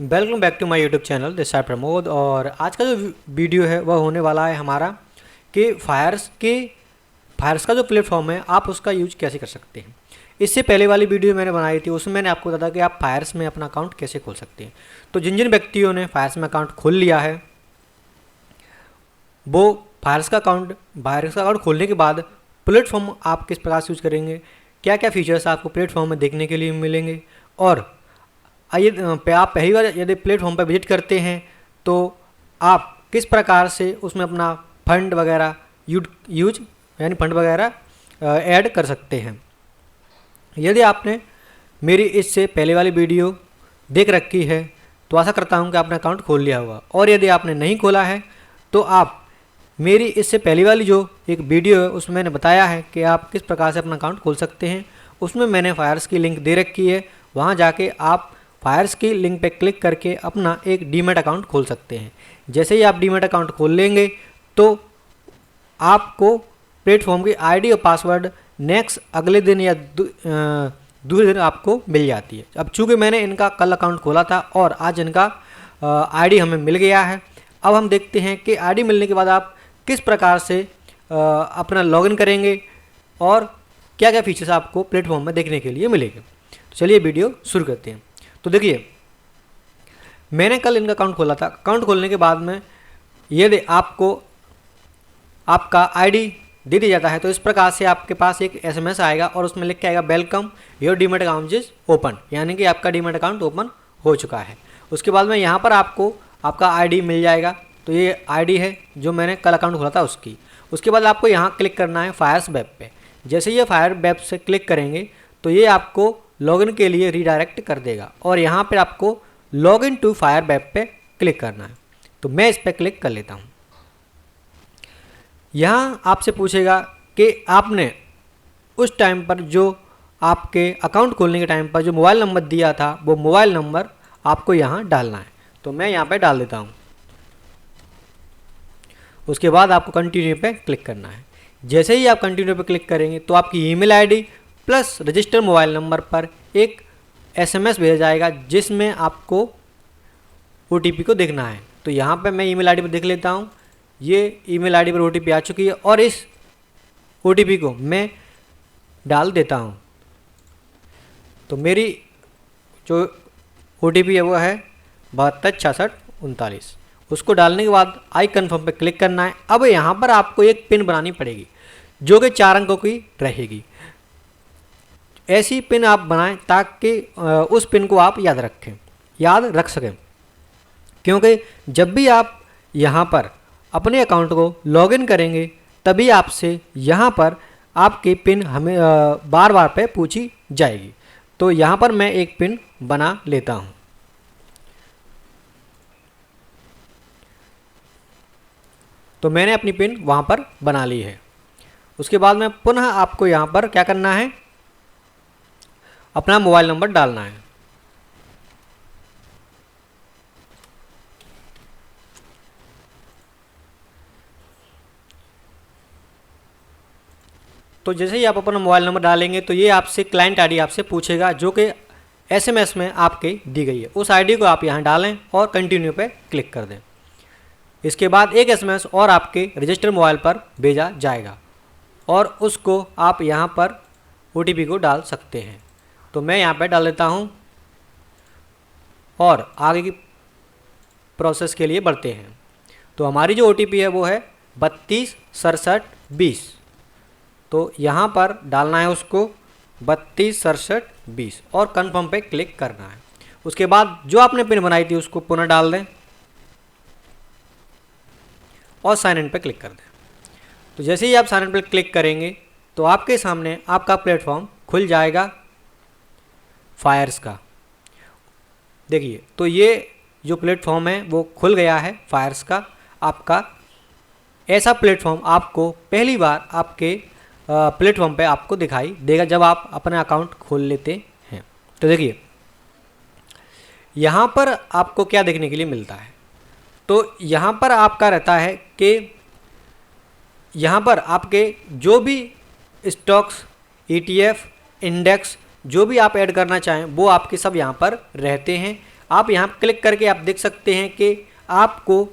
Welcome back to my YouTube channel this है प्रमोद। और आज का जो वीडियो है वह होने वाला है हमारा कि फायर्स का जो प्लेटफॉर्म है आप उसका यूज कैसे कर सकते हैं। इससे पहले वाली वीडियो मैंने बनाई थी, उसमें मैंने आपको बताया कि आप फायर्स में अपना अकाउंट कैसे खोल सकते हैं। तो जिन जिन व्यक्तियों ने फायर्स में अकाउंट खोल लिया है वो फायर्स का अकाउंट खोलने के बाद प्लेटफॉर्म आप किस प्रकार से यूज करेंगे, क्या क्या फीचर्स आपको प्लेटफॉर्म में देखने के लिए मिलेंगे, और आप पहली बार यदि प्लेटफॉर्म पर विजिट करते हैं तो आप किस प्रकार से उसमें अपना फंड वगैरह यूज यानी फंड वगैरह ऐड कर सकते हैं। यदि आपने मेरी इससे पहले वाली वीडियो देख रखी है तो आशा करता हूं कि आपने अकाउंट खोल लिया होगा, और यदि आपने नहीं खोला है तो आप मेरी इससे पहली वाली जो एक वीडियो है उसमें मैंने बताया है कि आप किस प्रकार से अपना अकाउंट खोल सकते हैं। उसमें मैंने फायर्स की लिंक दे रखी है, वहाँ जाके आप फायर्स की लिंक पे क्लिक करके अपना एक डीमैट अकाउंट खोल सकते हैं। जैसे ही आप डीमैट अकाउंट खोल लेंगे तो आपको प्लेटफॉर्म की आईडी और पासवर्ड नेक्स्ट अगले दिन या दूसरे दिन आपको मिल जाती है। अब चूँकि मैंने इनका कल अकाउंट खोला था और आज इनका आईडी हमें मिल गया है। अब हम देखते हैं कि आईडी मिलने के बाद आप किस प्रकार से अपना लॉगिन करेंगे और क्या क्या फीचर्स आपको प्लेटफॉर्म में देखने के लिए मिलेंगे। तो चलिए वीडियो शुरू करते हैं। तो देखिए, मैंने कल इनका अकाउंट खोला था। अकाउंट खोलने के बाद में यदि आपको आपका आईडी दे दिया जाता है तो इस प्रकार से आपके पास एक एसएमएस आएगा और उसमें लिख के आएगा welcome your demat account is open, यानी कि आपका डीमैट अकाउंट ओपन हो चुका है। उसके बाद में यहाँ पर आपको आपका आईडी मिल जाएगा। तो ये आईडी है जो मैंने कल अकाउंट खोला था उसकी। उसके बाद आपको यहाँ क्लिक करना है फायर्स वेब पे। जैसे ये फायर वेब से क्लिक करेंगे तो ये आपको लॉगिन के लिए रीडायरेक्ट कर देगा और यहाँ पर आपको लॉगिन टू फायर वेब पे क्लिक करना है। तो मैं इस पर क्लिक कर लेता हूँ। यहाँ आपसे पूछेगा कि आपने उस टाइम पर जो आपके अकाउंट खोलने के टाइम पर जो मोबाइल नंबर दिया था वो मोबाइल नंबर आपको यहाँ डालना है। तो मैं यहाँ पे डाल देता हूँ। उसके बाद आपको कंटिन्यू पे क्लिक करना है। जैसे ही आप कंटिन्यू पे क्लिक करेंगे तो आपकी email ID plus register mobile number पर एक एसएमएस भेजा जाएगा जिसमें आपको ओटीपी को देखना है। तो यहाँ पे मैं ईमेल आईडी पर देख लेता हूँ। ये ईमेल आईडी पर ओटीपी आ चुकी है और इस ओटीपी को मैं डाल देता हूँ। तो मेरी जो ओटीपी है वो है 726639। उसको डालने के बाद आई कन्फर्म पे क्लिक करना है। अब यहाँ पर आपको एक पिन बनानी पड़ेगी जो कि 4 अंकों की रहेगी। ऐसी पिन आप बनाएं ताकि उस पिन को आप याद रख सकें, क्योंकि जब भी आप यहाँ पर अपने अकाउंट को लॉगिन करेंगे तभी आपसे यहाँ पर आपकी पिन हमें बार बार पे पूछी जाएगी। तो यहाँ पर मैं एक पिन बना लेता हूँ। तो मैंने अपनी पिन वहाँ पर बना ली है। उसके बाद में पुनः आपको यहाँ पर क्या करना है, अपना मोबाइल नंबर डालना है। तो जैसे ही आप अपना मोबाइल नंबर डालेंगे तो ये आपसे क्लाइंट आईडी आपसे पूछेगा जो कि एसएमएस में आपके दी गई है। उस आईडी को आप यहाँ डालें और कंटिन्यू पे क्लिक कर दें। इसके बाद एक एसएमएस और आपके रजिस्टर मोबाइल पर भेजा जाएगा और उसको आप यहाँ पर ओटीपी को डाल सकते हैं। तो मैं यहाँ पे डाल देता हूँ और आगे की प्रोसेस के लिए बढ़ते हैं। तो हमारी जो ओटीपी है वो है 326720। तो यहाँ पर डालना है उसको 326720 और कन्फर्म पे क्लिक करना है। उसके बाद जो आपने पिन बनाई थी उसको पुनः डाल दें और साइन इन पे क्लिक कर दें। तो जैसे ही आप साइन इन पे क्लिक करेंगे तो आपके सामने आपका प्लेटफॉर्म खुल जाएगा फायर्स का। देखिए, तो ये जो प्लेटफॉर्म है वो खुल गया है फायर्स का आपका। ऐसा प्लेटफॉर्म आपको पहली बार आपके प्लेटफॉर्म पे आपको दिखाई देगा जब आप अपना अकाउंट खोल लेते हैं। तो देखिए, यहाँ पर आपको क्या देखने के लिए मिलता है। तो यहाँ पर आपका रहता है कि यहाँ पर आपके जो भी स्टॉक्स, ईटीएफ, इंडेक्स जो भी आप ऐड करना चाहें वो आपके सब यहाँ पर रहते हैं। आप यहाँ क्लिक करके आप देख सकते हैं कि आपको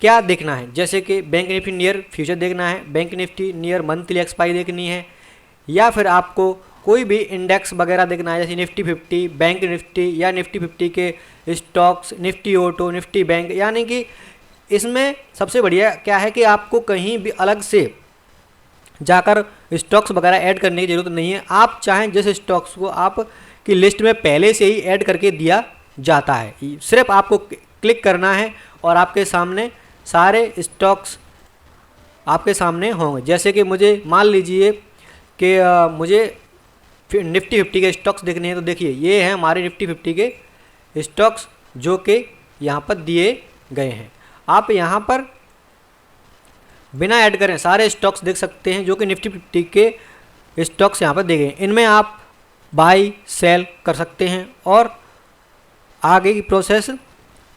क्या देखना है, जैसे कि बैंक निफ्टी नियर फ्यूचर देखना है, bank Nifty near monthly expiry देखनी है, या फिर आपको कोई भी इंडेक्स वगैरह देखना है, जैसे निफ्टी 50, बैंक निफ्टी या निफ्टी 50 के stocks, Nifty auto, Nifty bank. यानी कि इसमें सबसे बढ़िया क्या है कि आपको कहीं भी अलग से जाकर स्टॉक्स वगैरह ऐड करने की ज़रूरत नहीं है। आप चाहें जिस स्टॉक्स को आप की लिस्ट में पहले से ही ऐड करके दिया जाता है, सिर्फ आपको क्लिक करना है और आपके सामने सारे स्टॉक्स आपके सामने होंगे। जैसे कि मुझे मान लीजिए कि मुझे निफ्टी 50 के स्टॉक्स देखने हैं, तो देखिए ये हैं हमारे निफ्टी 50 के स्टॉक्स जो कि यहाँ पर दिए गए हैं। आप यहाँ पर बिना ऐड करें सारे स्टॉक्स देख सकते हैं जो कि निफ्टी 50 के स्टॉक्स यहाँ पर दिए गए हैं। इनमें आप बाई सेल कर सकते हैं और आगे की प्रोसेस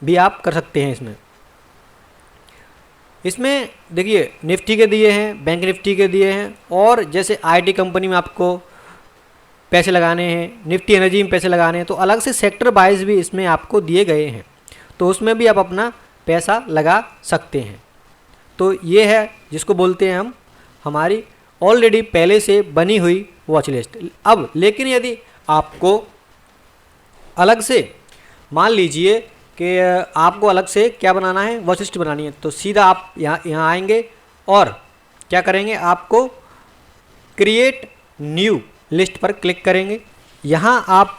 भी आप कर सकते हैं। इसमें देखिए निफ्टी के दिए हैं, बैंक निफ्टी के दिए हैं, और जैसे आईटी कंपनी में आपको पैसे लगाने हैं, निफ्टी एनर्जी में पैसे लगाने हैं, तो अलग से सेक्टर वाइज भी इसमें आपको दिए गए हैं, तो उसमें भी आप अपना पैसा लगा सकते हैं। तो ये है जिसको बोलते हैं हम हमारी ऑलरेडी पहले से बनी हुई वॉच लिस्ट। अब लेकिन यदि आपको अलग से मान लीजिए कि आपको अलग से क्या बनाना है, वॉच लिस्ट बनानी है, तो सीधा आप यहाँ आएंगे और क्या करेंगे, आपको क्रिएट न्यू लिस्ट पर क्लिक करेंगे। यहाँ आप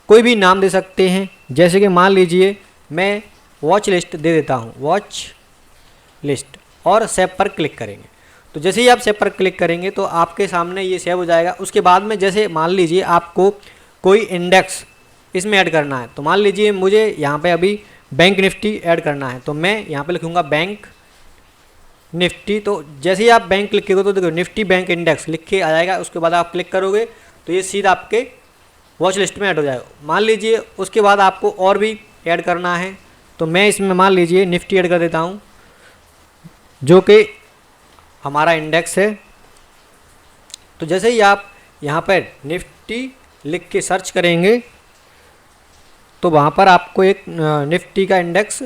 कोई भी नाम दे सकते हैं, जैसे कि मान लीजिए मैं वॉच लिस्ट दे देता हूँ, वॉच लिस्ट, और सेव पर क्लिक करेंगे। तो जैसे ही आप सेव पर क्लिक करेंगे तो आपके सामने ये सेव हो जाएगा। उसके बाद में जैसे मान लीजिए आपको कोई इंडेक्स इसमें ऐड करना है, तो मान लीजिए मुझे यहाँ पे अभी बैंक निफ्टी ऐड करना है, तो मैं यहाँ पे लिखूँगा बैंक निफ्टी। तो जैसे ही आप बैंक क्लिक करोगे तो देखो निफ्टी बैंक इंडेक्स लिख के आ जाएगा। उसके बाद आप क्लिक करोगे तो ये सीधा आपके वॉच लिस्ट में ऐड हो जाएगा। मान लीजिए उसके बाद आपको और भी ऐड करना है, तो मैं इसमें मान लीजिए निफ्टी ऐड कर देता हूँ जो कि हमारा इंडेक्स है। तो जैसे ही आप यहाँ पर निफ्टी लिख के सर्च करेंगे तो वहाँ पर आपको एक निफ्टी का इंडेक्स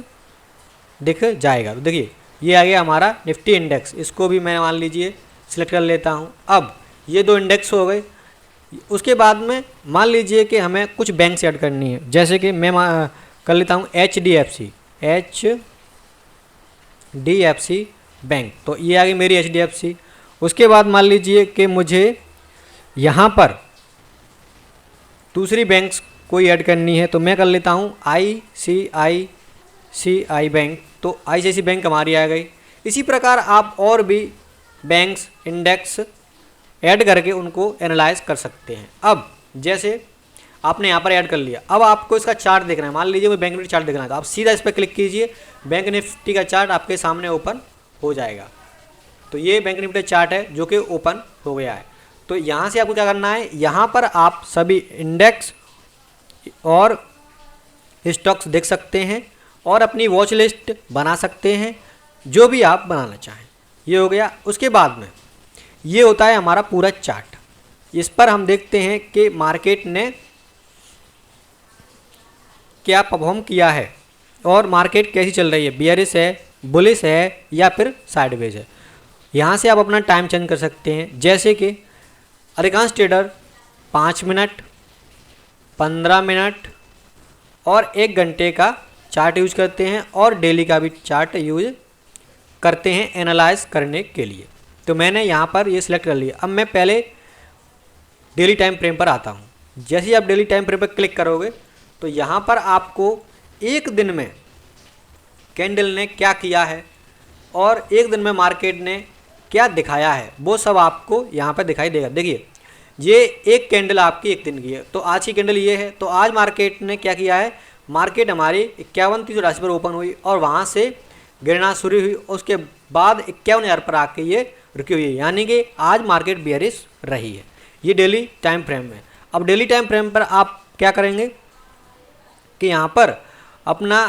दिख जाएगा। तो देखिए ये आ गया हमारा निफ्टी इंडेक्स, इसको भी मैं मान लीजिए सिलेक्ट कर लेता हूँ। अब ये दो इंडेक्स हो गए। उसके बाद में मान लीजिए कि हमें कुछ बैंक्स ऐड करनी है, जैसे कि मैं कर लेता हूँ HDFC बैंक। तो ये आ गई मेरी HDFC। उसके बाद मान लीजिए कि मुझे यहाँ पर दूसरी बैंक्स कोई ऐड करनी है, तो मैं कर लेता हूँ ICICI बैंक। तो ICICI बैंक हमारी आ गई। इसी प्रकार आप और भी बैंक्स इंडेक्स ऐड करके उनको एनालाइज कर सकते हैं। अब जैसे आपने यहाँ पर ऐड कर लिया, अब आपको इसका चार्ट देखना है। मान लीजिए मुझे बैंक निफ्टी चार्ट देखना है, तो आप सीधा इस पर क्लिक कीजिए, बैंक निफ्टी का चार्ट आपके सामने ओपन हो जाएगा। तो ये बैंक निफ्टी चार्ट है जो कि ओपन हो गया है। तो यहाँ से आपको क्या करना है, यहाँ पर आप सभी इंडेक्स और स्टॉक्स देख सकते हैं और अपनी वॉच लिस्ट बना सकते हैं, जो भी आप बनाना चाहें। ये हो गया। उसके बाद में ये होता है हमारा पूरा चार्ट। इस पर हम देखते हैं कि मार्केट ने क्या परफॉर्म किया है और मार्केट कैसी चल रही है, बियरिश है, बुलिश है या फिर साइडवेज है। यहाँ से आप अपना टाइम चेंज कर सकते हैं, जैसे कि अधिकांश ट्रेडर 5 मिनट, 15 मिनट और 1 घंटे का चार्ट यूज करते हैं और डेली का भी चार्ट यूज करते हैं एनालाइज करने के लिए। तो मैंने यहाँ पर ये सिलेक्ट कर लिया। अब मैं पहले डेली टाइम फ्रेम पर आता हूँ। जैसे ही आप डेली टाइम फ्रेम पर क्लिक करोगे तो यहाँ पर आपको एक दिन में कैंडल ने क्या किया है और एक दिन में मार्केट ने क्या दिखाया है, वो सब आपको यहाँ पर दिखाई देगा। देखिए ये एक कैंडल आपकी एक दिन की है, तो आज की कैंडल ये है। तो आज मार्केट ने क्या किया है, मार्केट हमारी 51,380 पर ओपन हुई और वहाँ से गिरना शुरू हुई। उसके बाद 51,000 पर आके ये रुकी हुई है, यानी कि आज मार्केट बियरिश रही है। ये डेली टाइम फ्रेम है। अब डेली टाइम फ्रेम पर आप क्या करेंगे कि यहाँ पर अपना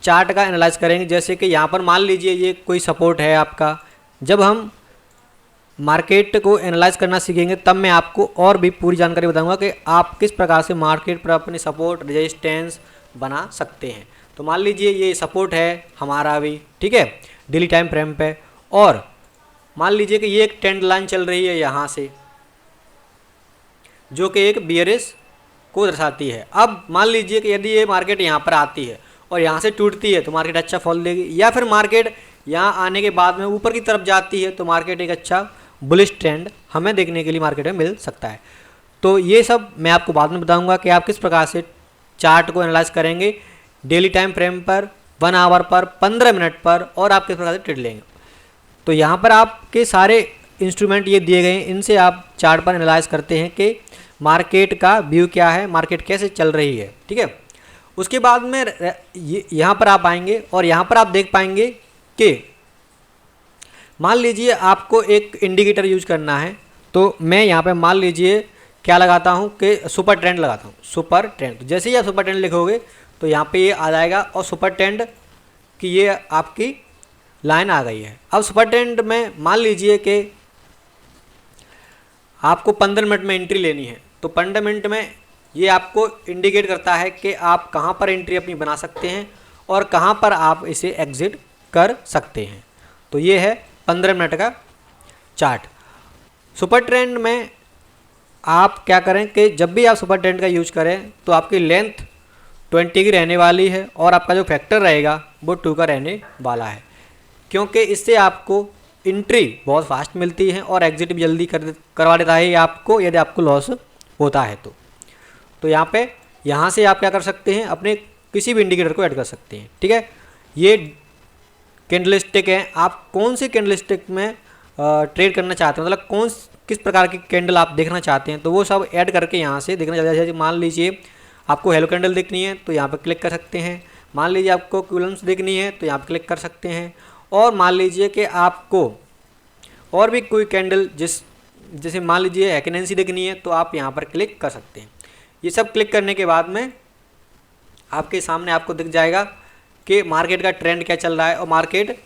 चार्ट का एनालाइज करेंगे। जैसे कि यहाँ पर मान लीजिए ये कोई सपोर्ट है आपका। जब हम मार्केट को एनालाइज करना सीखेंगे तब मैं आपको और भी पूरी जानकारी बताऊंगा कि आप किस प्रकार से मार्केट पर अपनी सपोर्ट, रेजिस्टेंस बना सकते हैं। तो मान लीजिए ये सपोर्ट है हमारा अभी, ठीक है, डेली टाइम फ्रेम पे, और मान लीजिए कि ये एक ट्रेंड लाइन चल रही है यहाँ से, जो कि एक बियरिश को दर्शाती है। अब मान लीजिए कि यदि ये मार्केट यहाँ पर आती है और यहाँ से टूटती है तो मार्केट अच्छा फॉल देगी, या फिर मार्केट यहाँ आने के बाद में ऊपर की तरफ जाती है तो मार्केट एक अच्छा बुलिश ट्रेंड हमें देखने के लिए मार्केट में मिल सकता है। तो ये सब मैं आपको बाद में बताऊंगा कि आप किस प्रकार से चार्ट को एनालाइज करेंगे डेली टाइम फ्रेम पर, 1 आवर पर, 15 मिनट पर, और आप किस प्रकार से ट्रेड लेंगे। तो यहाँ पर आपके सारे इंस्ट्रूमेंट ये दिए गए हैं, इनसे आप चार्ट पर एनालाइज करते हैं कि मार्केट का व्यू क्या है, मार्केट कैसे चल रही है, ठीक है। उसके बाद में यहाँ पर आप आएंगे और यहाँ पर आप देख पाएंगे कि मान लीजिए आपको एक इंडिकेटर यूज करना है, तो मैं यहाँ पे मान लीजिए क्या लगाता हूँ कि सुपर ट्रेंड लगाता हूँ, सुपर ट्रेंड। तो जैसे ही आप सुपर ट्रेंड लिखोगे तो यहाँ पे ये आ जाएगा और सुपर ट्रेंड की ये आपकी लाइन आ गई है। अब सुपर ट्रेंड में मान लीजिए कि आपको 15 मिनट में एंट्री लेनी है, तो 15 मिनट में ये आपको इंडिकेट करता है कि आप कहाँ पर एंट्री अपनी बना सकते हैं और कहाँ पर आप इसे एग्जिट कर सकते हैं। तो ये है 15 मिनट का चार्ट। सुपर ट्रेंड में आप क्या करें कि जब भी आप सुपर ट्रेंड का यूज करें तो आपकी लेंथ 20 की रहने वाली है और आपका जो फैक्टर रहेगा वो 2 का रहने वाला है, क्योंकि इससे आपको एंट्री बहुत फास्ट मिलती है और एग्जिट भी जल्दी करवा देता है आपको, यदि आपको लॉस होता है तो यहाँ से आप क्या कर सकते हैं, अपने किसी भी इंडिकेटर को ऐड कर सकते हैं, ठीक है। ये कैंडलस्टिक है, आप कौन से कैंडलस्टिक में ट्रेड करना चाहते हैं, मतलब किस प्रकार की कैंडल आप देखना चाहते हैं, तो वो सब ऐड करके यहाँ से देखना चाहते हैं। जैसे मान लीजिए आपको हेलो कैंडल देखनी है तो यहाँ पर क्लिक कर सकते हैं, मान लीजिए आपको क्यूलम्स देखनी है तो यहाँ पर क्लिक कर सकते हैं, और मान लीजिए कि आपको और भी कोई कैंडल जैसे मान लीजिए हैकेनेंसी देखनी है तो आप यहाँ पर क्लिक कर सकते हैं। ये सब क्लिक करने के बाद में आपके सामने आपको दिख जाएगा कि मार्केट का ट्रेंड क्या चल रहा है और मार्केट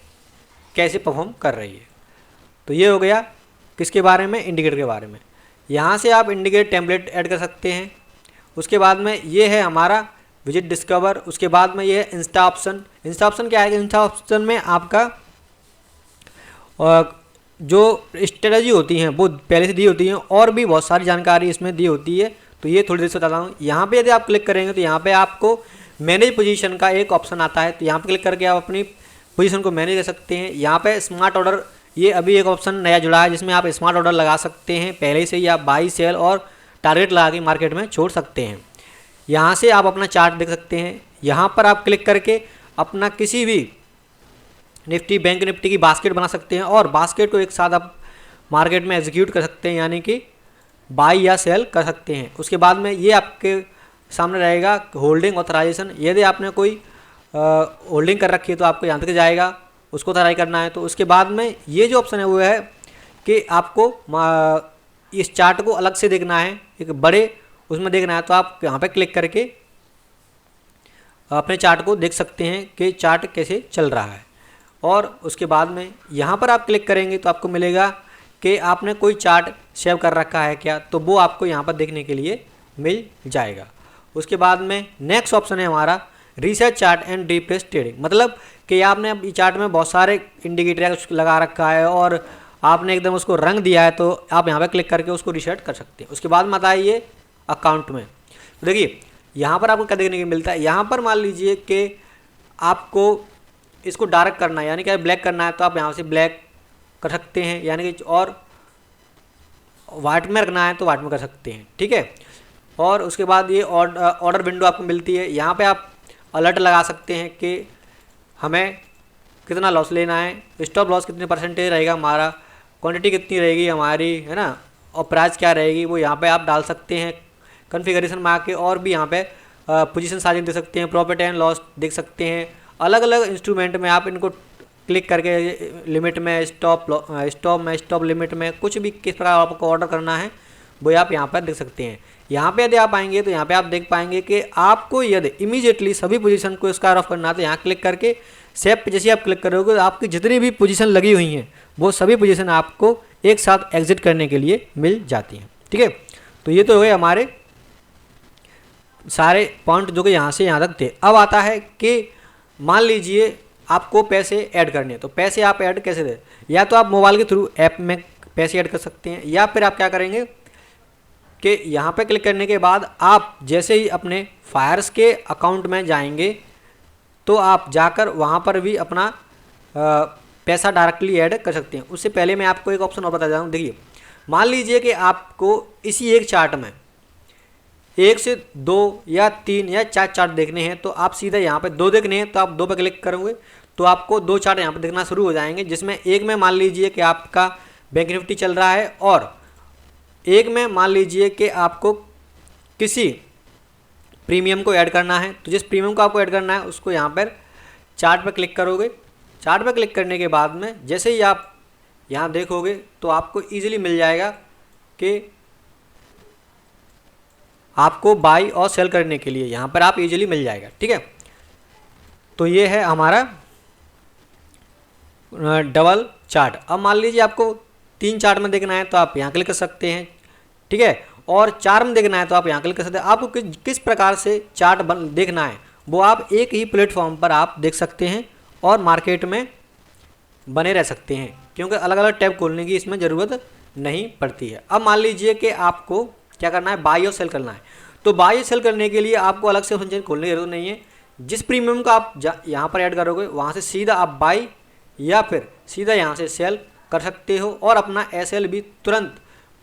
कैसे परफॉर्म कर रही है। तो ये हो गया किसके बारे में, इंडिकेटर के बारे में। यहाँ से आप इंडिकेटर टेम्पलेट ऐड कर सकते हैं। उसके बाद में ये है हमारा विजिट डिस्कवर। उसके बाद में ये है इंस्टा ऑप्शन। इंस्टा ऑप्शन क्या है, इंस्टा ऑप्शन में आपका जो स्ट्रेटजी होती हैं वो पहले से दी होती हैं और भी बहुत सारी जानकारी इसमें दी होती है। तो ये थोड़ी देर से बताता हूँ। यहाँ पे यदि आप क्लिक करेंगे तो यहाँ पे आपको मैनेज पोजीशन का एक ऑप्शन आता है, तो यहाँ पे क्लिक करके आप अपनी पोजीशन को मैनेज कर सकते हैं। यहाँ पे स्मार्ट ऑर्डर, ये अभी एक ऑप्शन नया जुड़ा है जिसमें आप स्मार्ट ऑर्डर लगा सकते हैं। पहले से ही आप बाई सेल और टारगेट लगा के मार्केट में छोड़ सकते हैं। यहाँ से आप अपना चार्ट देख सकते हैं। यहाँ पर आप क्लिक करके अपना किसी भी निफ्टी, बैंक निफ्टी की बास्केट बना सकते हैं और बास्केट को एक साथ आप मार्केट में एग्जीक्यूट कर सकते हैं, यानी कि बाई या सेल कर सकते हैं। उसके बाद में ये आपके सामने रहेगा होल्डिंग ऑथराइजेशन। यदि आपने कोई होल्डिंग कर रखी है तो आपको यहाँ तक जाएगा, उसको ऑथराइज करना है। तो उसके बाद में ये जो ऑप्शन है वो है कि आपको इस चार्ट को अलग से देखना है, एक बड़े उसमें देखना है, तो आप यहाँ पे क्लिक करके अपने चार्ट को देख सकते हैं कि चार्ट कैसे चल रहा है। और उसके बाद में यहाँ पर आप क्लिक करेंगे तो आपको मिलेगा कि आपने कोई चार्ट सेव कर रखा है क्या, तो वो आपको यहाँ पर देखने के लिए मिल जाएगा। उसके बाद में नेक्स्ट ऑप्शन है हमारा reset chart and replace trading. मतलब कि आपने चार्ट में बहुत सारे इंडिकेटर लगा रखा है और आपने एकदम उसको रंग दिया है, तो आप यहाँ पर क्लिक करके उसको रीसेट कर सकते हैं। उसके बाद में आता है ये अकाउंट में। तो देखिए यहाँ पर आपको क्या देखने को मिलता है। यहाँ पर मान लीजिए कि आपको इसको डार्क करना है, यानी कि ब्लैक करना है, तो आप यहाँ से ब्लैक कर सकते हैं, यानी कि और वाइट में रखना है तो वाइट में कर सकते हैं, ठीक है। और उसके बाद ये ऑर्डर विंडो आपको मिलती है। यहाँ पे आप अलर्ट लगा सकते हैं कि हमें कितना लॉस लेना है, स्टॉप लॉस कितने परसेंटेज रहेगा हमारा, क्वांटिटी कितनी रहेगी हमारी, है ना, और प्राइस क्या रहेगी, वो यहाँ पे आप डाल सकते हैं कॉन्फ़िगरेशन में आके। और भी यहाँ पे पोजीशन साइजिंग देख सकते हैं, प्रॉफिट एंड लॉस देख सकते हैं। अलग अलग इंस्ट्रूमेंट में आप इनको क्लिक करके लिमिट में, स्टॉप लिमिट में, कुछ भी किस प्रकार आपको ऑर्डर करना है वो आप यहाँ पर देख सकते हैं। यहाँ पे यदि आप आएंगे तो यहाँ पे आप देख पाएंगे कि आपको यदि इमीडिएटली सभी पोजीशन को स्क्वायर ऑफ करना है तो यहाँ क्लिक करके सेव पे जैसे आप क्लिक करोगे तो आपकी जितनी भी पोजीशन लगी हुई हैं वो सभी पोजीशन आपको एक साथ एग्जिट करने के लिए मिल जाती हैं, ठीक है। तो ये तो हो गए हमारे सारे पॉइंट जो कि यहाँ से यहाँ तक थे। अब आता है कि मान लीजिए आपको पैसे ऐड करने हैं, तो पैसे आप ऐड कैसे दें? या तो आप मोबाइल के थ्रू ऐप में पैसे ऐड कर सकते हैं, या फिर आप क्या करेंगे कि यहाँ पे क्लिक करने के बाद आप जैसे ही अपने फायर्स के अकाउंट में जाएंगे तो आप जाकर वहाँ पर भी अपना पैसा डायरेक्टली ऐड कर सकते हैं। उससे पहले मैं आपको एक ऑप्शन और बता दूँ। देखिए, मान लीजिए कि आपको इसी एक चार्ट में 1 से 2 या 3 या 4 चार्ट देखने हैं, तो आप सीधा यहाँ पे 2 देखने हैं तो आप 2 पर क्लिक करोगे तो आपको 2 चार्ट यहाँ पे दिखना शुरू हो जाएंगे, जिसमें एक में मान लीजिए कि आपका बैंक निफ्टी चल रहा है और एक में मान लीजिए कि आपको किसी प्रीमियम को ऐड करना है। तो जिस प्रीमियम को आपको ऐड करना है उसको यहाँ पर चार्ट पर क्लिक करोगे। चार्ट पर क्लिक करने के बाद में जैसे ही आप यहाँ देखोगे तो आपको ईजिली मिल जाएगा कि आपको बाई और सेल करने के लिए यहाँ पर आप इजीली मिल जाएगा। ठीक है, तो ये है हमारा डबल चार्ट। अब मान लीजिए आपको 3 चार्ट में देखना है तो आप यहाँ क्लिक कर सकते हैं। ठीक है, और 4 में देखना है तो आप यहाँ क्लिक कर सकते हैं। आपको किस प्रकार से चार्ट देखना है वो आप एक ही प्लेटफॉर्म पर आप देख सकते हैं और मार्केट में बने रह सकते हैं, क्योंकि अलग अलग टैब खोलने की इसमें ज़रूरत नहीं पड़ती है। अब मान लीजिए कि आपको क्या करना है, बाई और सेल करना है। तो बाई और सेल करने के लिए आपको अलग से ऑप्शन खोलने की जरूरत नहीं है। जिस प्रीमियम को आप यहाँ पर ऐड करोगे वहाँ से सीधा आप बाई या फिर सीधा यहाँ से सेल कर सकते हो और अपना एसएल भी तुरंत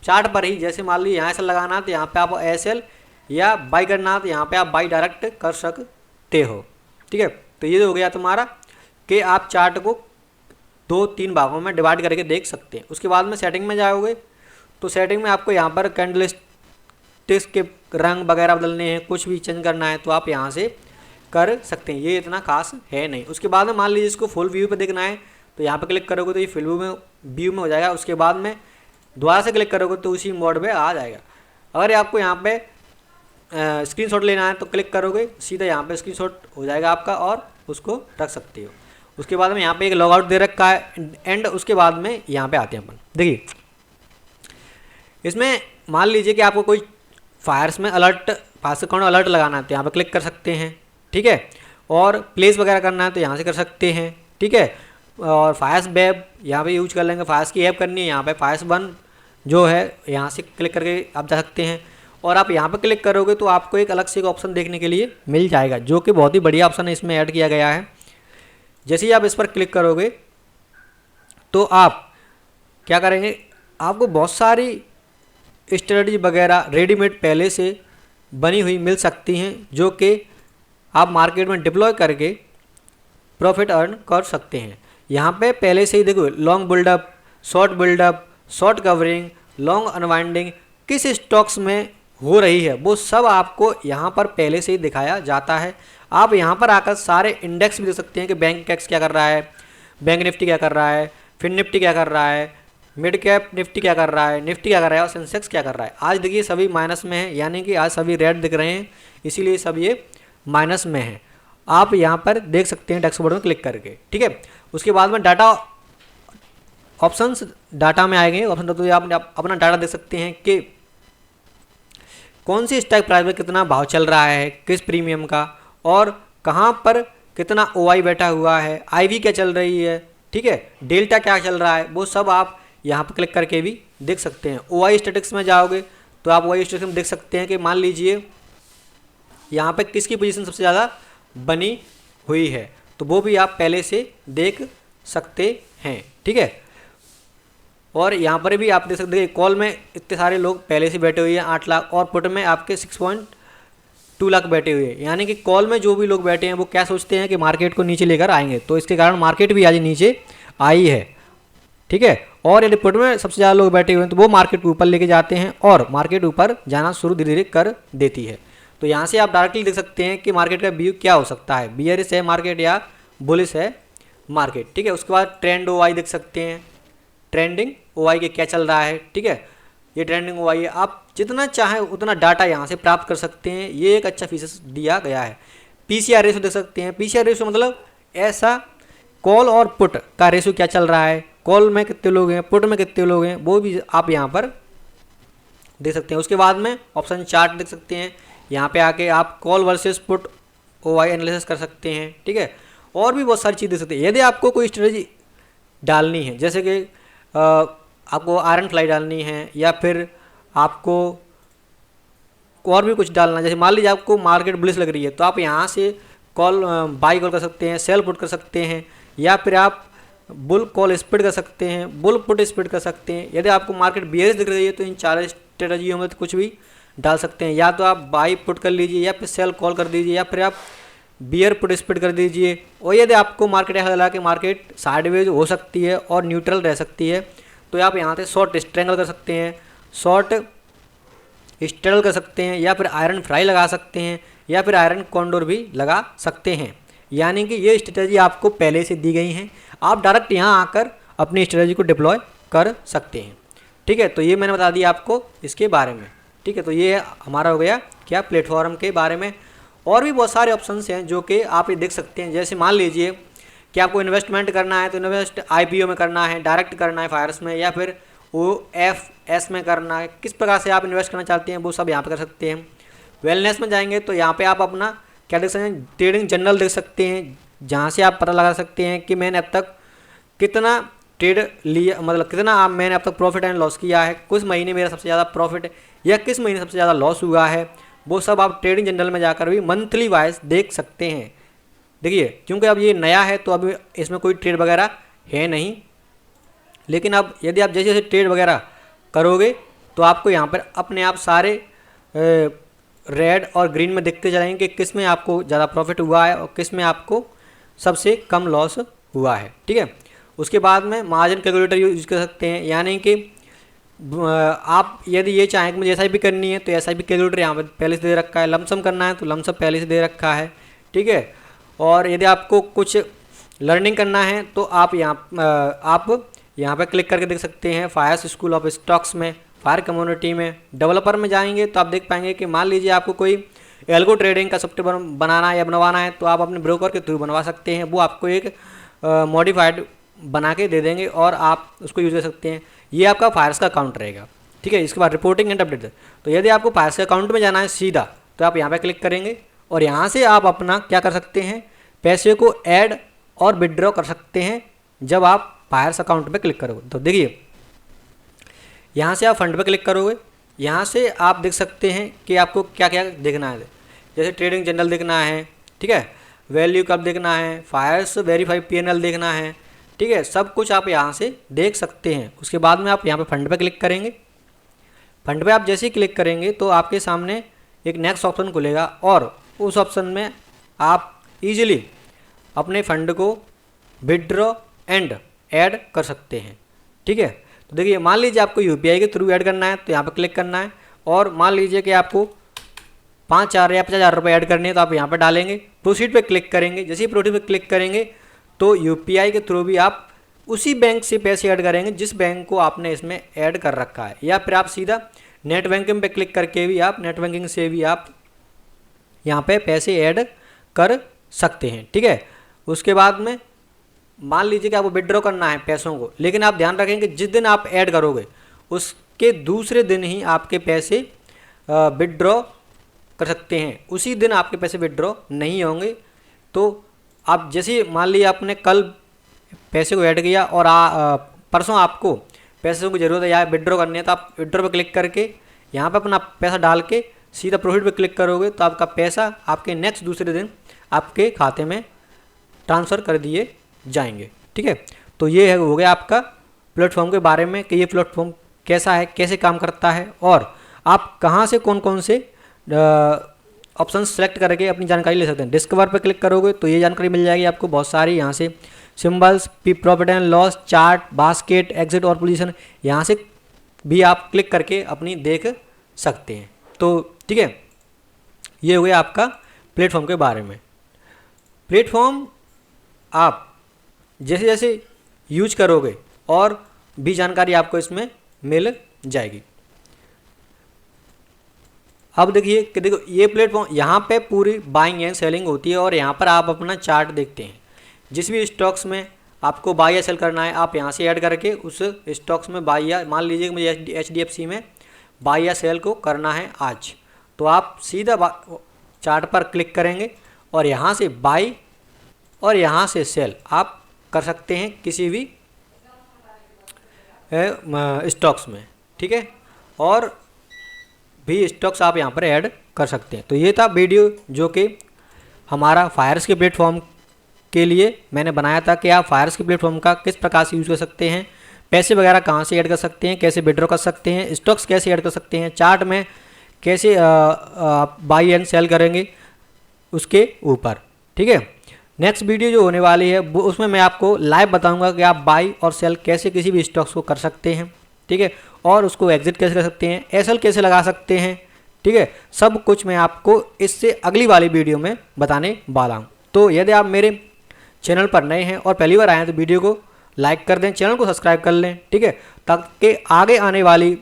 चार्ट पर ही, जैसे मान लीजिए यहाँ एसएल लगाना तो यहाँ पे आप एसएल या बाई करना तो यहाँ पे आप बाई डायरेक्ट कर सकते हो। ठीक है, तो ये हो गया तुम्हारा कि आप चार्ट को 2-3 भागों में डिवाइड करके देख सकते हैं। उसके बाद में सेटिंग में जाओगे तो सेटिंग में आपको यहाँ पर कैंडलस्टिक्स के रंग वगैरह बदलने हैं, कुछ भी चेंज करना है तो आप यहाँ से कर सकते हैं। ये इतना खास है नहीं। उसके बाद में मान लीजिए इसको फुल व्यू पे देखना है तो यहाँ पे क्लिक करोगे तो ये फुल व्यू में हो जाएगा। उसके बाद में दोबारा से क्लिक करोगे तो उसी मोड पे आ जाएगा। अगर आपको यहाँ पे स्क्रीनशॉट लेना है तो क्लिक करोगे, सीधा यहाँ पे स्क्रीनशॉट हो जाएगा आपका और उसको रख सकते हो। उसके बाद में यहाँ पे एक लॉग आउट दे रखा है एंड उसके बाद में यहाँ पे आते हैं अपन। देखिए, इसमें मान लीजिए कि आपको कोई फायर्स में फायर्स अकाउंट अलर्ट लगाना है तो यहाँ पे क्लिक कर सकते हैं। ठीक है, और प्लेस वगैरह करना है तो यहाँ से कर सकते हैं। ठीक है, और फायर्स वेब यहाँ पे यूज कर लेंगे। फायर्स की ऐप करनी है, यहाँ पे फायर्स 1 जो है यहाँ से क्लिक करके आप जा सकते हैं। और आप यहाँ पे क्लिक करोगे तो आपको एक अलग से एक ऑप्शन देखने के लिए मिल जाएगा, जो कि बहुत ही बढ़िया ऑप्शन है, इसमें ऐड किया गया है। जैसे ही आप इस पर क्लिक करोगे तो आप क्या करेंगे, आपको बहुत सारी स्ट्रेटजी वगैरह रेडीमेड पहले से बनी हुई मिल सकती हैं, जो कि आप मार्केट में डिप्लॉय करके प्रॉफिट अर्न कर सकते हैं। यहाँ पे पहले से ही देखो, long buildup, short covering, long unwinding किस स्टॉक्स में हो रही है वो सब आपको यहाँ पर पहले से ही दिखाया जाता है। आप यहाँ पर आकर सारे इंडेक्स भी देख सकते हैं कि बैंक एक्स क्या कर रहा है, बैंक निफ्टी क्या कर रहा है, फिन निफ्टी क्या कर रहा है, मिड कैप निफ्टी क्या कर रहा है, निफ्टी क्या कर रहा है और सेंसेक्स क्या कर रहा है। आज देखिए सभी माइनस में है, यानी कि आज सभी रेड दिख रहे हैं, इसीलिए सब ये माइनस में है। आप यहाँ पर देख सकते हैं डैशबोर्ड में क्लिक करके। ठीक है, उसके बाद में डाटा ऑप्शंस, डाटा में आएंगे ऑप्शन, तो आप अपना डाटा देख सकते हैं कि कौन सी स्टॉक प्राइस में कितना भाव चल रहा है, किस प्रीमियम का, और कहाँ पर कितना ओआई बैठा हुआ है, आईवी क्या चल रही है। ठीक है, डेल्टा क्या चल रहा है, वो सब आप यहाँ पर क्लिक करके भी देख सकते हैं। ओआई स्टैटिक्स में जाओगे तो आप ओआई स्टैटिक्स में देख सकते हैं कि मान लीजिए यहाँ पे किसकी पोजीशन सबसे ज़्यादा बनी हुई है, तो वो भी आप पहले से देख सकते हैं। ठीक है, और यहाँ पर भी आप देख सकते हैं कॉल में इतने सारे लोग पहले से बैठे हुए हैं 8 लाख, और पुट में आपके 6.2 लाख बैठे हुए हैं। यानी कि कॉल में जो भी लोग बैठे हैं वो क्या सोचते हैं कि मार्केट को नीचे लेकर आएंगे, तो इसके कारण मार्केट भी आज नीचे आई है। ठीक है, और यदि पुट में सबसे ज़्यादा लोग बैठे हुए हैं तो वो मार्केट को ऊपर लेके जाते हैं और मार्केट ऊपर जाना शुरू धीरे धीरे कर देती है। तो यहाँ से आप डायरेक्टली देख सकते हैं कि मार्केट का व्यू क्या हो सकता है, बियरिश है मार्केट या बुलिश है मार्केट। ठीक है, उसके बाद ट्रेंड ओआई देख सकते हैं, ट्रेंडिंग ओआई के क्या चल रहा है। ठीक है, ये ट्रेंडिंग ओआई है, आप जितना चाहें उतना डाटा यहाँ से प्राप्त कर सकते हैं। ये एक अच्छा फीचर दिया गया है। पीसीआर रेशो देख सकते हैं, पीसीआर रेशो मतलब ऐसा कॉल और पुट का रेशो क्या चल रहा है, कॉल में कितने लोग हैं, पुट में कितने लोग हैं, वो भी आप यहाँ पर देख सकते हैं। उसके बाद में ऑप्शन चार्ट देख सकते हैं, यहाँ पे आके आप call versus put OI analysis कर सकते हैं, ठीक है। और भी बहुत सारी चीज़ देख सकते हैं। यदि आपको कोई स्ट्रेटजी डालनी है, जैसे कि आपको आयरन फ्लाई डालनी है या फिर आपको और भी कुछ डालना है, जैसे मान लीजिए आपको मार्केट बुलिश लग रही है तो आप यहाँ से कॉल बाई कॉल कर सकते हैं, सेल पुट कर सकते हैं, या फिर आप बुल कॉल स्प्लिट कर सकते हैं, बुल पुट स्प्लिट कर सकते हैं। यदि आपको मार्केट बियरिश दिख रही है तो इन चार स्ट्रेटजियों में तो कुछ भी डाल सकते हैं। या तो आप बाई पुट कर लीजिए, या फिर सेल कॉल कर दीजिए, या फिर आप बियर पुट स्प्लिट कर दीजिए। और यदि आपको मार्केट ऐसा लगा कि मार्केट साइडवेज हो सकती है और न्यूट्रल रह सकती है तो आप यहाँ से शॉर्ट स्ट्रेंगल कर सकते हैं, शॉर्ट स्ट्रेंगल कर सकते हैं, या फिर आयरन फ्राई लगा सकते हैं, या फिर आयरन कॉन्डोर भी लगा सकते हैं। यानी कि ये स्ट्रेटजी आपको पहले से दी गई हैं, आप डायरेक्ट यहाँ आकर अपनी स्ट्रेटजी को डिप्लॉय कर सकते हैं, ठीक है। तो ये मैंने बता दिया आपको इसके बारे में, ठीक है। तो ये हमारा हो गया क्या प्लेटफॉर्म के बारे में। और भी बहुत सारे ऑप्शंस हैं जो कि आप ये देख सकते हैं। जैसे मान लीजिए कि आपको इन्वेस्टमेंट करना है तो इन्वेस्ट IPO में करना है, डायरेक्ट करना है फायर्स में, या फिर OFS में करना है, किस प्रकार से आप इन्वेस्ट करना चाहते हैं वो सब यहाँ पर कर सकते हैं। वेलनेस में जाएंगे तो यहाँ पे आप अपना क्या देख सकते हैं, ट्रेडिंग जर्नल देख सकते हैं, जहाँ से आप पता लगा सकते हैं कि मैंने अब तक कितना ट्रेड लिया, मतलब कितना मैंने अब तक प्रॉफिट एंड लॉस किया है, किस महीने मेरा सबसे ज़्यादा प्रॉफिट है या किस महीने सबसे ज़्यादा लॉस हुआ है, वो सब आप ट्रेडिंग जर्नल में जाकर भी मंथली वाइज देख सकते हैं। देखिए क्योंकि अब ये नया है तो अभी इसमें कोई ट्रेड वगैरह है नहीं, लेकिन अब यदि आप जैसे जैसे ट्रेड वगैरह करोगे तो आपको यहाँ पर अपने आप सारे रेड और ग्रीन में दिखते जाएंगे कि किस में आपको ज़्यादा प्रॉफिट हुआ है और किस में आपको सबसे कम लॉस हुआ है, ठीक है। उसके बाद में मार्जिन कैलकुलेटर यूज कर सकते हैं, यानी कि आप यदि ये चाहें कि मुझे SIP करनी है तो SIP कैलकुलेटर यहाँ पर पहले से दे रखा है, लमसम करना है तो लमसम पहले से दे रखा है, ठीक है। और यदि आपको कुछ लर्निंग करना है तो आप यहाँ पर क्लिक करके देख सकते हैं फायर्स स्कूल ऑफ स्टॉक्स में, फायर कम्युनिटी में। डेवलपर में जाएंगे तो आप देख पाएंगे कि मान लीजिए आपको कोई एल्गो ट्रेडिंग का सॉफ्टवेयर बनाना है या बनवाना है तो आप अपने ब्रोकर के थ्रू बनवा सकते हैं, वो आपको एक मॉडिफाइड बना के दे देंगे और आप उसको यूज़ कर सकते हैं। ये आपका फायर्स का अकाउंट रहेगा, ठीक है। इसके बाद रिपोर्टिंग एंड अपडेट, तो यदि आपको फायर्स के अकाउंट में जाना है सीधा तो आप यहाँ पर क्लिक करेंगे और यहाँ से आप अपना क्या कर सकते हैं, पैसे को ऐड और विड्रॉ कर सकते हैं जब आप फायर्स अकाउंट पे क्लिक करोगे। तो देखिए यहाँ से आप फंड पे क्लिक करोगे, यहाँ से आप देख सकते हैं कि आपको क्या क्या देखना है, जैसे ट्रेडिंग जनरल देखना है, ठीक है, वैल्यू कब देखना है, फायर्स वेरीफाई PNL देखना है, ठीक है, सब कुछ आप यहाँ से देख सकते हैं। उसके बाद में आप यहाँ पे फंड पे क्लिक करेंगे। फंड पे आप जैसे ही क्लिक करेंगे तो आपके सामने एक नेक्स्ट ऑप्शन खुलेगा और उस ऑप्शन में आप इजीली अपने फंड को विड्रॉ एंड ऐड कर सकते हैं, ठीक है। तो देखिए मान लीजिए आपको UPI के थ्रू ऐड करना है तो यहाँ पर क्लिक करना है, और मान लीजिए कि आपको 5,000 या 50,000 रुपये ऐड करने हैं तो आप यहाँ पर डालेंगे, प्रोसीड पे क्लिक करेंगे। जैसे ही प्रोसीड पे क्लिक करेंगे तो UPI के थ्रू भी आप उसी बैंक से पैसे ऐड करेंगे जिस बैंक को आपने इसमें ऐड कर रखा है, या फिर आप सीधा नेट बैंकिंग पे क्लिक करके भी आप नेट बैंकिंग से भी आप यहाँ पे पैसे ऐड कर सकते हैं, ठीक है। उसके बाद में मान लीजिए कि आपको विड्रॉ करना है पैसों को, लेकिन आप ध्यान रखें कि जिस दिन आप ऐड करोगे उसके दूसरे दिन ही आपके पैसे विड्रॉ कर सकते हैं, उसी दिन आपके पैसे विड्रॉ नहीं होंगे। तो आप जैसे मान लीजिए आपने कल पैसे को ऐड किया और परसों आपको पैसों की ज़रूरत है या विड्रॉ करनी है तो आप विड्रॉ पर क्लिक करके यहाँ पर अपना पैसा डाल के सीधा प्रोफिट पर क्लिक करोगे तो आपका पैसा आपके नेक्स्ट दूसरे दिन आपके खाते में ट्रांसफ़र कर दिए जाएंगे, ठीक है। तो ये है हो गया आपका प्लेटफॉर्म के बारे में कि ये प्लेटफॉर्म कैसा है, कैसे काम करता है, और आप कहाँ से कौन कौन से ऑप्शन सेलेक्ट करके अपनी जानकारी ले सकते हैं। डिस्कवर पर क्लिक करोगे तो ये जानकारी मिल जाएगी आपको बहुत सारी, यहाँ से symbols, profit and loss, chart, basket, exit और पोजीशन, यहाँ से भी आप क्लिक करके अपनी देख सकते हैं। तो ठीक है, ये हो गया आपका प्लेटफॉर्म के बारे में। प्लेटफॉर्म आप जैसे जैसे यूज करोगे और भी जानकारी आपको इसमें मिल जाएगी। अब देखिए कि देखो ये प्लेटफॉर्म यहाँ पे पूरी बाइंग एंड सेलिंग होती है और यहाँ पर आप अपना चार्ट देखते हैं। जिस भी स्टॉक्स में आपको बाई या सेल करना है आप यहाँ से ऐड करके उस स्टॉक्स में बाई या मान लीजिए कि मुझे HDFC में बाई या सेल को करना है आज, तो आप सीधा चार्ट पर क्लिक करेंगे और यहाँ से बाई और यहाँ से सेल आप कर सकते हैं किसी भी स्टॉक्स में, ठीक है, और भी स्टॉक्स आप यहाँ पर ऐड कर सकते हैं। तो ये था वीडियो जो कि हमारा फायर्स के प्लेटफॉर्म के लिए मैंने बनाया था कि आप फायर्स के प्लेटफॉर्म का किस प्रकार से यूज़ कर सकते हैं, पैसे वगैरह कहाँ से ऐड कर सकते हैं, कैसे विड्रॉ कर सकते हैं, स्टॉक्स कैसे ऐड कर सकते हैं, चार्ट में कैसे बाई एंड सेल करेंगे उसके ऊपर, ठीक है। नेक्स्ट वीडियो जो होने वाली है वो उसमें मैं आपको लाइव बताऊंगा कि आप बाई और सेल कैसे किसी भी स्टॉक्स को कर सकते हैं, ठीक है, और उसको एग्जिट कैसे कर सकते हैं, एसएल कैसे लगा सकते हैं, ठीक है। सब कुछ मैं आपको इससे अगली वाली वीडियो में बताने वाला हूँ। तो यदि आप मेरे चैनल पर नए हैं और पहली बार आए हैं तो वीडियो को लाइक कर दें, चैनल को सब्सक्राइब कर लें, ठीक है, ताकि आगे आने वाली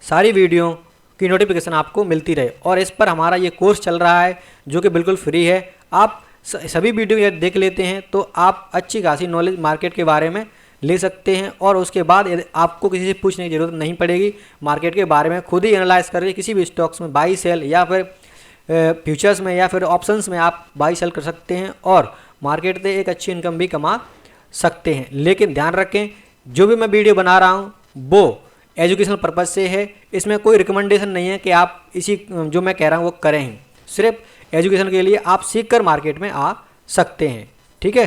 सारी वीडियो की नोटिफिकेशन आपको मिलती रहे। और इस पर हमारा ये कोर्स चल रहा है जो कि बिल्कुल फ्री है। आप सभी वीडियो यदि देख लेते हैं तो आप अच्छी खासी नॉलेज मार्केट के बारे में ले सकते हैं और उसके बाद यदि आपको किसी से पूछने की ज़रूरत नहीं पड़ेगी, मार्केट के बारे में खुद ही एनालाइज करके किसी भी स्टॉक्स में बाई सेल या फिर फ्यूचर्स में या फिर ऑप्शंस में आप बाई सेल कर सकते हैं और मार्केट से एक अच्छी इनकम भी कमा सकते हैं। लेकिन ध्यान रखें, जो भी मैं वीडियो बना रहा हूँ वो एजुकेशनल पर्पज़ से है, इसमें कोई रिकमेंडेशन नहीं है कि आप इसी जो मैं कह रहा हूँ वो करें, सिर्फ एजुकेशन के लिए आप सीख कर मार्केट में आ सकते हैं, ठीक है।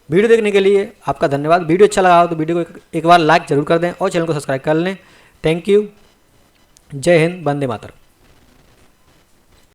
वीडियो देखने के लिए आपका धन्यवाद। वीडियो अच्छा लगा हो तो वीडियो को एक बार लाइक जरूर कर दें और चैनल को सब्सक्राइब कर लें। Thank you. जय हिंद, वंदे मातरम।